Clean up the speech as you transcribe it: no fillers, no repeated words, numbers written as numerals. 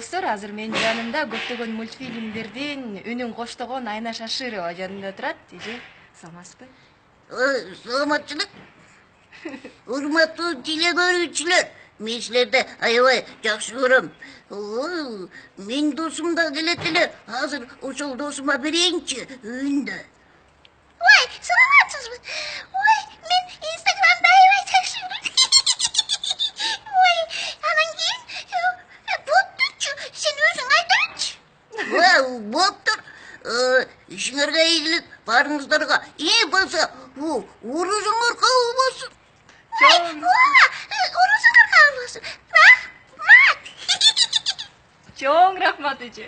достор, азыр менин жанымда көптөгөн мультфильмдердин үнүн коштогон Айна Шаширова жанымда турат. Эже, саламатсызбы? Саламатчылык. Урматтуу теле көрүүчүлөр, мен силерди аябай жакшы көрөм. Менин досум да келет эле. Азыр ошол досума берейинчи үйүндө. Ой, саламатсызбы? Ой, мен Инстаграмда аябай жакшы көрөм. Ой, анан кийин болуптурчу, сен өзүң айтачы. Болуптур. Ишиңерге ийгилик, баарыңыздарга. Болсо, оорузуңар кабыл болсун. Оорузуңар кабыл болсун. Рахмат. Чоң рахмат, эже.